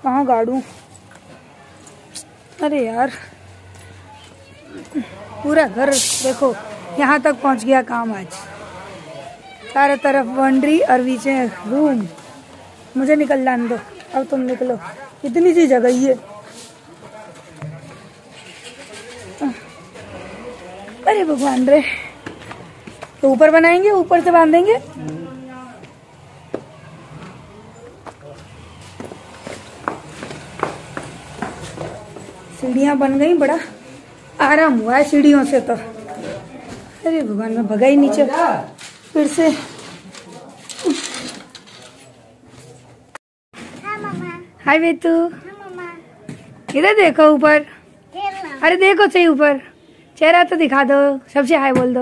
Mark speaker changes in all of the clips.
Speaker 1: कहाँ गाड़ू? अरे यार, पूरा घर देखो यहाँ तक पहुँच गया काम आज। चारों तरफ बाउंड्री और बीच में रूम। मुझे निकल जाने दो, अब तुम निकलो। इतनी सी जगह ही है। अरे भगवान रे, तो ऊपर बनाएंगे, ऊपर से बांधेंगे। सीढ़ियां बन गई, बड़ा आराम हुआ है सीढ़ियों से तो। अरे भगवान, मैं भगा ही नीचे फिर से। हाय बेतू, इधर देखो ऊपर। अरे देखो सही ऊपर, चेहरा तो दिखा दो, सबसे हाय बोल दो।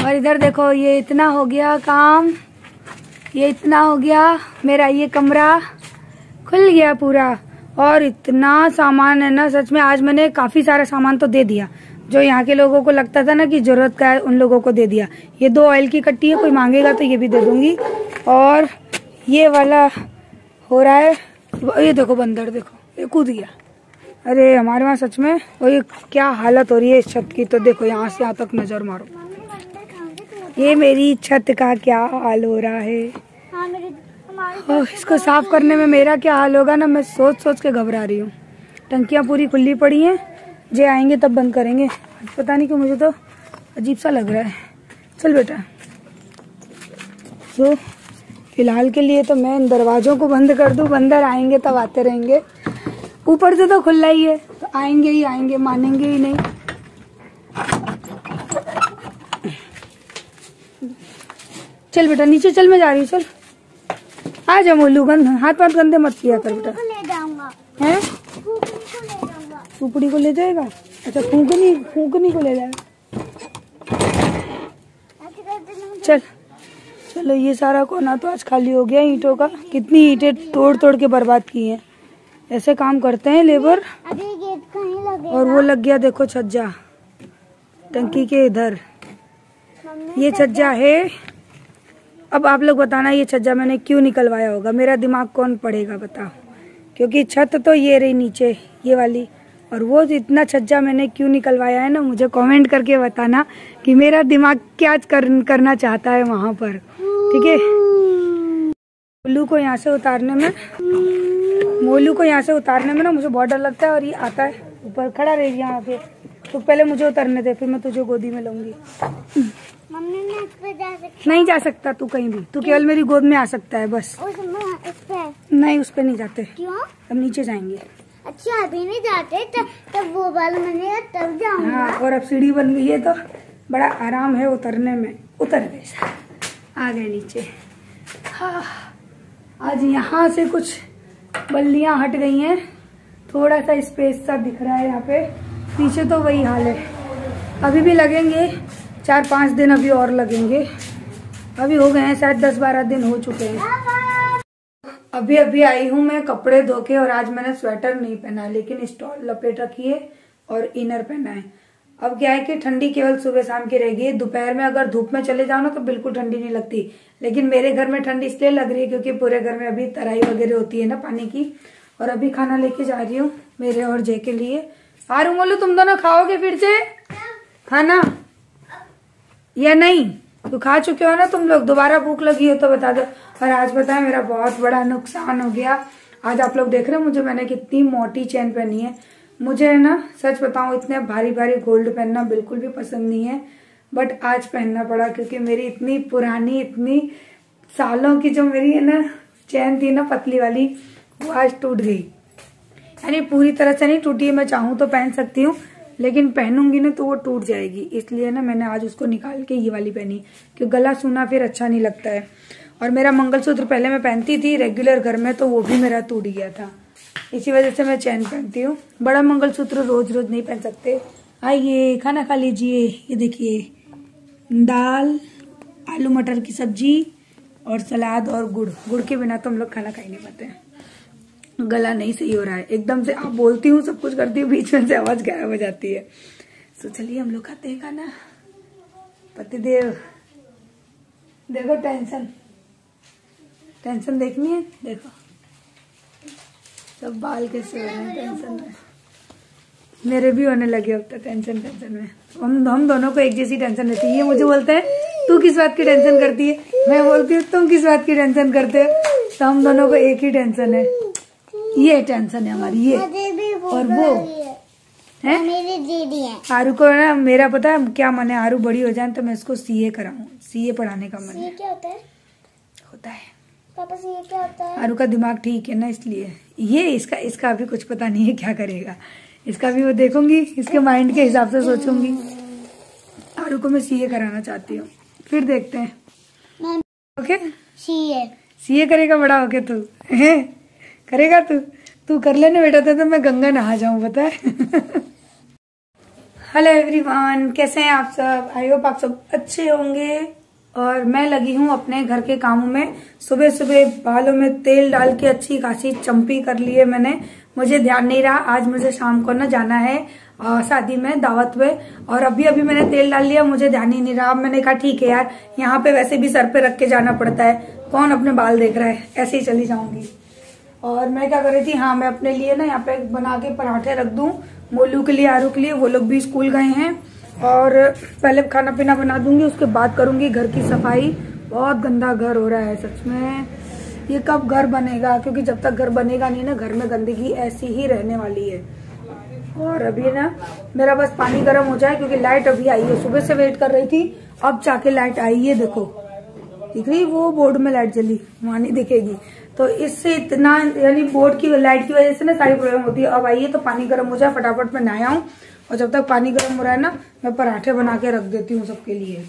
Speaker 1: और इधर देखो, ये इतना हो गया काम, ये इतना हो गया। मेरा ये कमरा खुल गया पूरा। और इतना सामान है ना, सच में आज मैंने काफी सारा सामान तो दे दिया। जो यहाँ के लोगों को लगता था ना कि जरूरत का है, उन लोगों को दे दिया। ये 2 ऑयल की कट्टी है, कोई मांगेगा तो ये भी दे दूंगी। और ये वाला हो रहा है। ये देखो बंदर, देखो ये कूद गया। अरे हमारे वहाँ सच में वही क्या हालत हो रही है इस छत की, तो देखो यहाँ से यहाँ तक नजर मारो। ये मेरी छत का क्या हाल हो रहा है। इसको साफ करने में मेरा क्या हाल होगा ना, मैं सोच सोच के घबरा रही हूँ। टंकियाँ पूरी खुली पड़ी हैं, जे आएंगे तब बंद करेंगे। पता नहीं क्यों मुझे तो अजीब सा लग रहा है। चल बेटा, तो फिलहाल के लिए तो मैं इन दरवाजों को बंद कर दूं, बंदर आएंगे तब आते रहेंगे। ऊपर से तो खुला ही है, तो आएंगे ही आएंगे, मानेंगे ही नहीं। चल बेटा नीचे चल, मैं जा रही हूँ। चल आ जा मोलू, हाथ पाथ गंदे मत किया कर बेटा। हैं? सुपड़ी को ले जाएगा? अच्छा, फूकनी को ले जाएगा। चल चलो, ये सारा कोना तो आज खाली हो गया ईंटों का। कितनी ईंटें तोड़ तोड़ के बर्बाद की हैं। ऐसे काम करते हैं लेबर। और वो लग गया देखो छज्जा टंकी के इधर। ये छज्जा है। अब आप लोग बताना ये छज्जा मैंने क्यों निकलवाया होगा, मेरा दिमाग कौन पड़ेगा बताओ। क्योंकि छत तो ये रही नीचे, ये वाली। और वो इतना छज्जा मैंने क्यों निकलवाया है ना, मुझे कमेंट करके बताना कि मेरा दिमाग क्या करना चाहता है वहां पर। ठीक है। मोलू को यहाँ से उतारने में ना मुझे बहुत डर लगता है। और ये आता है ऊपर खड़ा रहेगी यहाँ पे, तो पहले मुझे उतरने दे, फिर मैं तुझे गोदी में लूंगी।
Speaker 2: मम्मी मैं इस पे जा सकती?
Speaker 1: नहीं जा सकता तू कहीं भी, तू केवल मेरी गोद में आ सकता है बस। नहीं, उस पे नहीं जाते।
Speaker 2: क्यों?
Speaker 1: हम नीचे जाएंगे।
Speaker 2: अच्छा अभी नहीं जाते, तब वो वाला बनेगा तब जाऊंगा।
Speaker 1: हाँ, और अब सीढ़ी बन गई है तो बड़ा आराम है उतरने में। उतर गए, आ गए नीचे। हाँ, आज यहाँ से कुछ बल्लियां हट गई हैं, थोड़ा सा स्पेस सा दिख रहा है यहाँ पे। पीछे तो वही हाल है। अभी भी लगेंगे 4-5 दिन, अभी और लगेंगे। अभी हो गए हैं शायद 10-12 दिन हो चुके हैं। अभी आई हूँ मैं कपड़े धो के, और आज मैंने स्वेटर नहीं पहना है, लेकिन स्टॉल लपेट रखी है और इनर पहना है। अब क्या है कि ठंडी केवल सुबह शाम की रहेगी। दोपहर में अगर धूप में चले जाओ ना तो बिल्कुल ठंडी नहीं लगती। लेकिन मेरे घर में ठंडी इसलिए लग रही है क्योंकि पूरे घर में अभी तराई वगैरह होती है ना पानी की। और अभी खाना लेके जा रही हूँ मेरे और जय के लिए। आ रही बोलो, तुम दोनों खाओगे फिर से खाना या नहीं? तो खा चुके हो ना तुम लोग, दोबारा भूख लगी हो तो बता दो। और आज पता है मेरा बहुत बड़ा नुकसान हो गया। आज आप लोग देख रहे हो मैंने कितनी मोटी चेन पहनी है। मुझे ना सच बताऊं, इतने भारी भारी गोल्ड पहनना बिल्कुल भी पसंद नहीं है, बट आज पहनना पड़ा क्योंकि मेरी इतनी पुरानी, इतनी सालों की जो मेरी है ना चेन थी ना पतली वाली, वो आज टूट गई। यानी पूरी तरह से नहीं टूटी है, मैं चाहूँ तो पहन सकती हूँ, लेकिन पहनूंगी ना तो वो टूट जाएगी। इसलिए ना मैंने आज उसको निकाल के ये वाली पहनी, क्योंकि गला सूना फिर अच्छा नहीं लगता है। और मेरा मंगलसूत्र पहले मैं पहनती थी रेगुलर घर में, तो वो भी मेरा टूट गया था। इसी वजह से मैं चैन पहनती हूँ। बड़ा मंगलसूत्र रोज रोज नहीं पहन सकते। आइए खाना खा लीजिए। ये देखिए, दाल, आलू मटर की सब्जी और सलाद और गुड़ के बिना तो हम लोग खाना खा ही नहीं पाते हैं। गला नहीं सही हो रहा है एकदम से। आप बोलती हूँ, सब कुछ करती हूँ, बीच में से आवाज गायब हो जाती है। तो चलिए हम लोग खाते हैं खाना। पतिदेव देखो, टेंशन देखनी है, देखो सब बाल कैसे हो रहे हैं टेंशन में। मेरे भी होने लगे अब तक टेंशन में। हम दोनों को एक जैसी टेंशन रहती है। ये मुझे बोलते हैं तू किस बात की टेंशन करती है, मैं बोलती हूँ तुम किस बात की टेंशन करते हो, तो हम दोनों को एक ही टेंशन है। ये टेंशन है हमारी ये। और वो है
Speaker 2: मेरी दीदी है।
Speaker 1: आरू को ना, मेरा पता है क्या मन है, आरू बड़ी हो जाए तो मैं इसको सीए कराऊं। सीए पढ़ाने का मन है।
Speaker 2: क्या होता है?
Speaker 1: होता है
Speaker 2: पापा सीए क्या होता है?
Speaker 1: आरू का दिमाग ठीक है ना, इसलिए ये इसका अभी कुछ पता नहीं है क्या करेगा। इसका भी वो देखूंगी, इसके माइंड के हिसाब से सोचूंगी। आरू को मैं सीए कराना चाहती हूँ, फिर देखते हैं। ओके सीए करेगा बड़ा होके तू करेगा तू कर लेने बेटा, तो मैं गंगा नहा जाऊं पता है। हेलो एवरीवन, कैसे हैं आप सब? आई होप आप सब अच्छे होंगे। और मैं लगी हूँ अपने घर के कामों में। सुबह सुबह बालों में तेल डाल के अच्छी खासी चंपी कर ली है मैंने। मुझे ध्यान नहीं रहा, आज मुझे शाम को ना जाना है शादी में, दावत में, और अभी मैंने तेल डाल लिया, मुझे ध्यान ही नहीं रहा। मैंने कहा ठीक है यार, यहाँ पे वैसे भी सर पे रख के जाना पड़ता है, कौन अपने बाल देख रहा है, ऐसे ही चली जाऊंगी। और मैं क्या कर रही थी, हाँ मैं अपने लिए ना यहाँ पे बना के पराठे रख दूं, मोलू के लिए, आरू के लिए, वो लोग भी स्कूल गए हैं। और पहले खाना पीना बना दूंगी, उसके बाद करूंगी घर की सफाई। बहुत गंदा घर हो रहा है सच में। ये कब घर बनेगा, क्योंकि जब तक घर बनेगा नहीं ना, घर में गंदगी ऐसी ही रहने वाली है। और अभी ना मेरा बस पानी गर्म हो जाए, क्योंकि लाइट अभी आई है। सुबह से वेट कर रही थी, अब जाके लाइट आई है। देखो दिख रही, वो बोर्ड में लाइट जली, वहां नहीं दिखेगी। तो इससे इतना, यानी बोर्ड की लाइट की वजह से ना सारी प्रॉब्लम होती है। अब आइए तो पानी गर्म हो जाए, फटाफट मैं नहाया हूँ। और जब तक पानी गर्म हो रहा है ना, मैं पराठे बना के रख देती हूँ सबके लिए।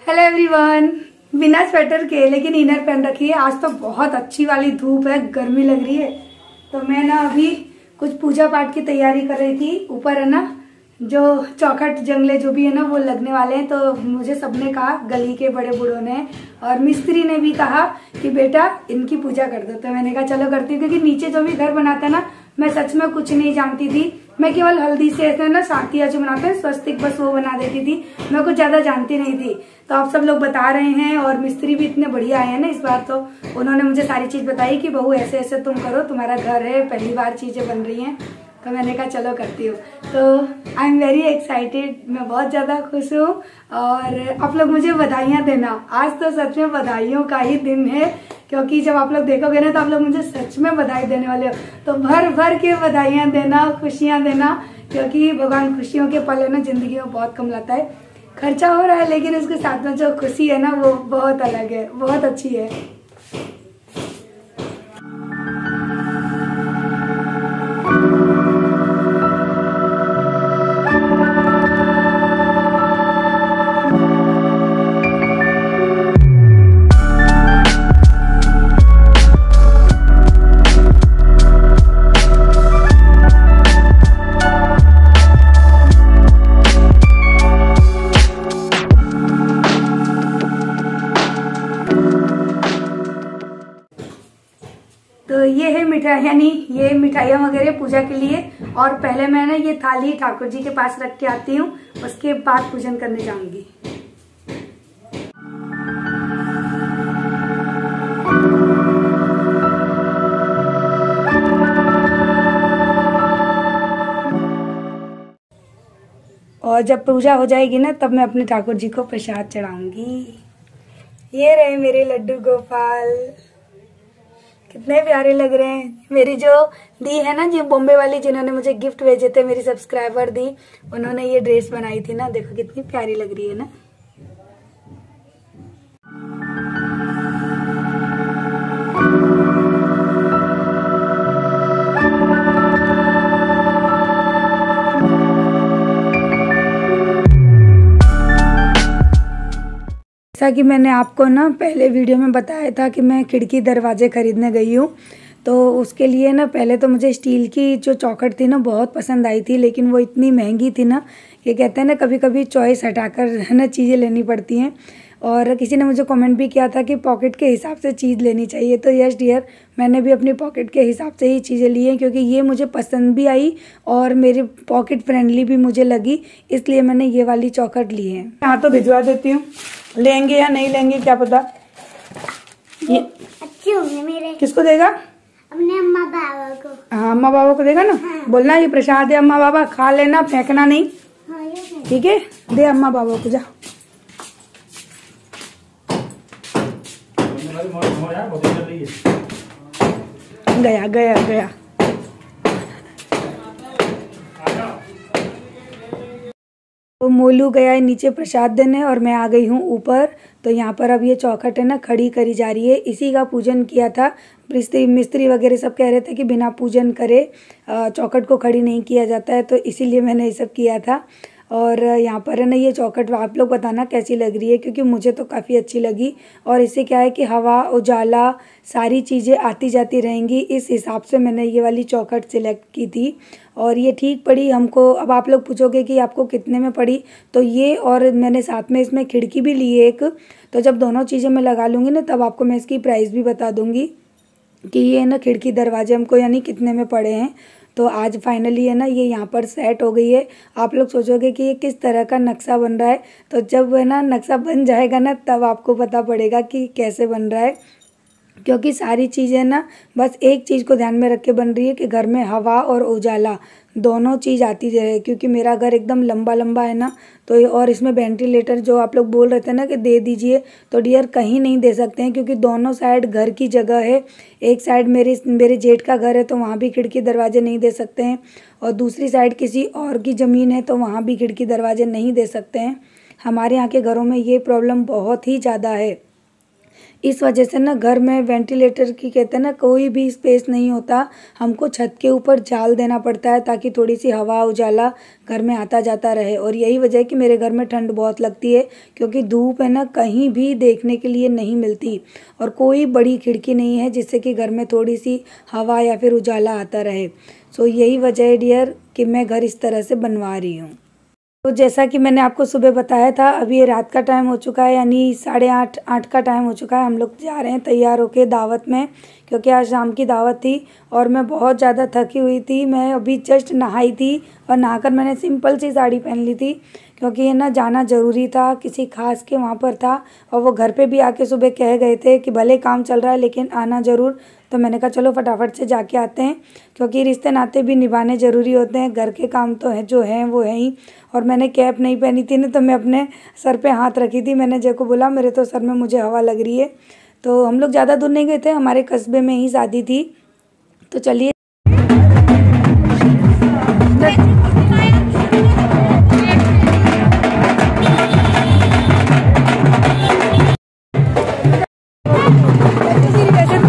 Speaker 1: हेलो एवरीवन, बिना स्वेटर के लेकिन इनर पहन रखी है। आज तो बहुत अच्छी वाली धूप है, गर्मी लग रही है। तो मैं ना अभी कुछ पूजा पाठ की तैयारी कर रही थी। ऊपर है ना जो चौखट जंगले जो भी है ना, वो लगने वाले हैं। तो मुझे सबने कहा, गली के बड़े बूढ़ों ने और मिस्त्री ने भी कहा कि बेटा इनकी पूजा कर दो। तो मैंने कहा चलो करती हूँ, क्योंकि नीचे जो भी घर बनाता है ना, मैं सच में कुछ नहीं जानती थी। मैं केवल हल्दी से ऐसे ना सातिया जो बनाते हैं स्वस्तिक, बस वो बना देती थी। मैं कुछ ज्यादा जानती नहीं थी। तो आप सब लोग बता रहे हैं, और मिस्त्री भी इतने बढ़िया आए हैं ना इस बार। तो उन्होंने मुझे सारी चीज बताई कि बहू ऐसे ऐसे तुम करो, तुम्हारा घर है, पहली बार चीजें बन रही हैं। तो मैंने कहा चलो करती हूँ। तो आई एम वेरी एक्साइटेड, मैं बहुत ज्यादा खुश हूँ। और आप लोग मुझे बधाइयाँ देना। आज तो सच में बधाइयों का ही दिन है, क्योंकि जब आप लोग देखोगे ना तो आप लोग मुझे सच में बधाई देने वाले हो। तो भर भर के बधाइयाँ देना, खुशियाँ देना, क्योंकि भगवान खुशियों के पल है ना जिंदगी में बहुत कम लाता है। खर्चा हो रहा है, लेकिन उसके साथ में जो खुशी है ना, वो बहुत अलग है, बहुत अच्छी है। तो ये है मिठाई, यानी ये मिठाइयाँ वगैरह पूजा के लिए। और पहले मैं ना ये थाली ठाकुर जी के पास रख के आती हूँ, उसके बाद पूजन करने जाऊंगी। और जब पूजा हो जाएगी ना, तब मैं अपने ठाकुर जी को प्रसाद चढ़ाऊंगी। ये रहे मेरे लड्डू गोपाल, कितने प्यारे लग रहे हैं। मेरी जो दी है ना, जो बॉम्बे वाली, जिन्होंने मुझे गिफ्ट भेजे थे, मेरी सब्सक्राइबर दी, उन्होंने ये ड्रेस बनाई थी ना, देखो कितनी प्यारी लग रही है ना। जैसा कि मैंने आपको ना पहले वीडियो में बताया था कि मैं खिड़की दरवाजे खरीदने गई हूँ, तो उसके लिए ना पहले तो मुझे स्टील की जो चौखट थी ना बहुत पसंद आई थी, लेकिन वो इतनी महंगी थी ना, ये कहते हैं ना कभी कभी चॉइस हटाकर है ना चीज़ें लेनी पड़ती हैं। और किसी ने मुझे कमेंट भी किया था कि पॉकेट के हिसाब से चीज़ लेनी चाहिए, तो यस डियर, मैंने भी अपनी पॉकेट के हिसाब से ही चीज़ें ली हैं, क्योंकि ये मुझे पसंद भी आई और मेरी पॉकेट फ्रेंडली भी मुझे लगी, इसलिए मैंने ये वाली चौखट ली है। हाँ तो भिजवा देती हूँ, लेंगे या नहीं लेंगे क्या पता। ये
Speaker 2: अच्छे होंगे मेरे।
Speaker 1: किसको देगा?
Speaker 2: अपने अम्मा बाबा को।
Speaker 1: हाँ अम्मा बाबा को देगा ना। हाँ। बोलना ये प्रसाद है अम्मा बाबा, खा लेना, फेंकना नहीं।
Speaker 2: हाँ, ये
Speaker 1: ठीक है, दे अम्मा बाबा को, जा। गया गया गया। तो मोलू गया है नीचे प्रसाद देने और मैं आ गई हूँ ऊपर। तो यहाँ पर अब ये चौखट है ना खड़ी करी जा रही है, इसी का पूजन किया था। मिस्त्री वगैरह सब कह रहे थे कि बिना पूजन करे चौखट को खड़ी नहीं किया जाता है, तो इसीलिए मैंने ये सब किया था। और यहाँ पर है ना ये चौखट आप लोग बताना कैसी लग रही है, क्योंकि मुझे तो काफ़ी अच्छी लगी। और इससे क्या है कि हवा उजाला सारी चीज़ें आती जाती रहेंगी, इस हिसाब से मैंने ये वाली चौखट सिलेक्ट की थी और ये ठीक पड़ी हमको। अब आप लोग पूछोगे कि आपको कितने में पड़ी, तो ये और मैंने साथ में इसमें खिड़की भी ली है एक, तो जब दोनों चीज़ें मैं लगा लूँगी ना तब आपको मैं इसकी प्राइस भी बता दूँगी कि ये ना खिड़की दरवाजे हमको यानी कितने में पड़े हैं। तो आज फाइनली है ना ये यहाँ पर सेट हो गई है। आप लोग सोचोगे कि ये किस तरह का नक्शा बन रहा है, तो जब है ना नक्शा बन जाएगा ना तब आपको पता पड़ेगा कि कैसे बन रहा है, क्योंकि सारी चीज़ें ना बस एक चीज़ को ध्यान में रख के बन रही है कि घर में हवा और उजाला दोनों चीज़ आती रहे, क्योंकि मेरा घर एकदम लंबा लंबा है ना, तो और इसमें वेंटिलेटर जो आप लोग बोल रहे थे ना कि दे दीजिए, तो डियर कहीं नहीं दे सकते हैं, क्योंकि दोनों साइड घर की जगह है। एक साइड मेरे जेठ का घर है तो वहाँ भी खिड़की दरवाजे नहीं दे सकते हैं, और दूसरी साइड किसी और की ज़मीन है तो वहाँ भी खिड़की दरवाजे नहीं दे सकते हैं। हमारे यहाँ के घरों में ये प्रॉब्लम बहुत ही ज़्यादा है, इस वजह से ना घर में वेंटिलेटर की कहते हैं ना कोई भी स्पेस नहीं होता, हमको छत के ऊपर जाल देना पड़ता है ताकि थोड़ी सी हवा उजाला घर में आता जाता रहे। और यही वजह है कि मेरे घर में ठंड बहुत लगती है, क्योंकि धूप है ना कहीं भी देखने के लिए नहीं मिलती और कोई बड़ी खिड़की नहीं है जिससे कि घर में थोड़ी सी हवा या फिर उजाला आता रहे। सो यही वजह है डियर कि मैं घर इस तरह से बनवा रही हूँ। तो जैसा कि मैंने आपको सुबह बताया था, अभी ये रात का टाइम हो चुका है, यानी 8:30 का टाइम हो चुका है। हम लोग जा रहे हैं तैयार होके दावत में, क्योंकि आज शाम की दावत थी और मैं बहुत ज़्यादा थकी हुई थी। मैं अभी जस्ट नहाई थी और नहाकर मैंने सिंपल सी साड़ी पहन ली थी, क्योंकि ये ना जाना ज़रूरी था, किसी खास के वहाँ पर था और वो घर पे भी आके सुबह कह गए थे कि भले काम चल रहा है लेकिन आना ज़रूर। तो मैंने कहा चलो फटाफट से जाके आते हैं, क्योंकि रिश्ते नाते भी निभाने ज़रूरी होते हैं, घर के काम तो है जो हैं वो हैं ही। और मैंने कैप नहीं पहनी थी ना, तो मैं अपने सर पे हाथ रखी थी, मैंने जय को बोला मेरे तो सर में मुझे हवा लग रही है। तो हम लोग ज़्यादा दूर नहीं गए थे, हमारे कस्बे में ही शादी थी। तो चलिए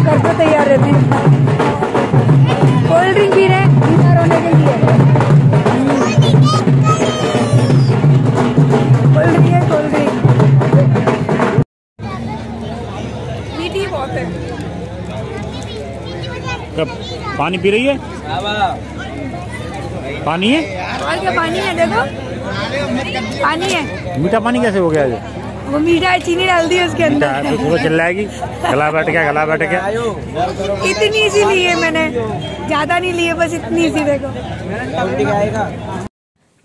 Speaker 1: घर पर तैयार रहते हैं, कोल्ड ड्रिंक पी रहे हैं बीमार होने के लिए। कोल्ड ड्रिंक है, कोल्ड ड्रिंक मीठी बहुत है।
Speaker 3: कब पानी पी रही है? पानी है
Speaker 1: और क्या पानी है, देखो पानी है।
Speaker 3: मीठा पानी कैसे हो गया?
Speaker 1: वो मीठा है, चीनी डाल दी उसके अंदर।
Speaker 3: तो सुबह चल जाएगी। गला बैठ गया।
Speaker 1: इतनी सी ली है मैंने, ज्यादा नहीं लिए, बस इतनी सी देखो।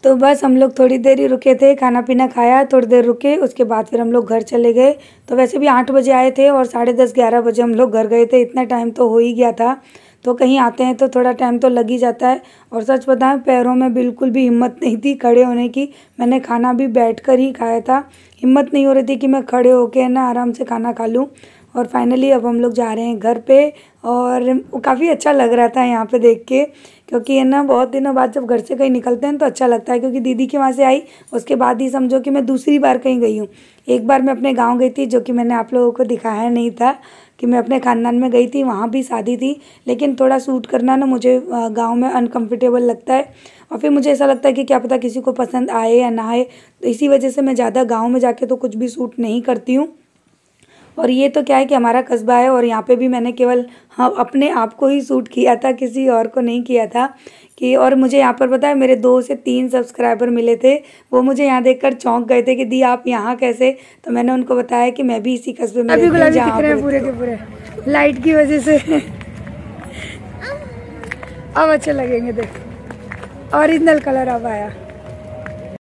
Speaker 1: तो बस हम लोग थोड़ी देर ही रुके थे, खाना पीना खाया, थोड़ी देर रुके, उसके बाद फिर हम लोग घर चले गए। तो वैसे भी 8 बजे आए थे और 10:30-11 बजे हम लोग घर गए थे, इतना टाइम तो हो ही गया था। तो कहीं आते हैं तो थोड़ा टाइम तो लग ही जाता है। और सच बताएं पैरों में बिल्कुल भी हिम्मत नहीं थी खड़े होने की, मैंने खाना भी बैठकर ही खाया था, हिम्मत नहीं हो रही थी कि मैं खड़े होके ना आराम से खाना खा लूँ। और फाइनली अब हम लोग जा रहे हैं घर पे, और काफ़ी अच्छा लग रहा था यहाँ पे देख के, क्योंकि है ना बहुत दिनों बाद जब घर से कहीं निकलते हैं तो अच्छा लगता है। क्योंकि दीदी के वहाँ से आई, उसके बाद ही समझो कि मैं दूसरी बार कहीं गई हूँ। एक बार मैं अपने गांव गई थी, जो कि मैंने आप लोगों को दिखाया नहीं था, कि मैं अपने खानदान में गई थी, वहाँ भी शादी थी, लेकिन थोड़ा सूट करना ना मुझे गांव में अनकंफर्टेबल लगता है। और फिर मुझे ऐसा लगता है कि क्या पता किसी को पसंद आए या ना आए, तो इसी वजह से मैं ज़्यादा गाँव में जाके तो कुछ भी सूट नहीं करती हूँ। और ये तो क्या है कि हमारा कस्बा है, और यहाँ पे भी मैंने केवल अपने आप को ही सूट किया था, किसी और को नहीं किया था। कि और मुझे यहाँ पर पता है मेरे 2 से 3 सब्सक्राइबर मिले थे, वो मुझे यहाँ देखकर चौंक गए थे कि दी आप यहाँ कैसे। तो मैंने उनको बताया कि मैं भी इसी कस्बे में
Speaker 2: अभी गुलाबी दिख रहे हैं पूरे के पूरे
Speaker 1: लाइट की वजह से। अब अच्छे लगेंगे, देख ओरिजिनल कलर अब आया।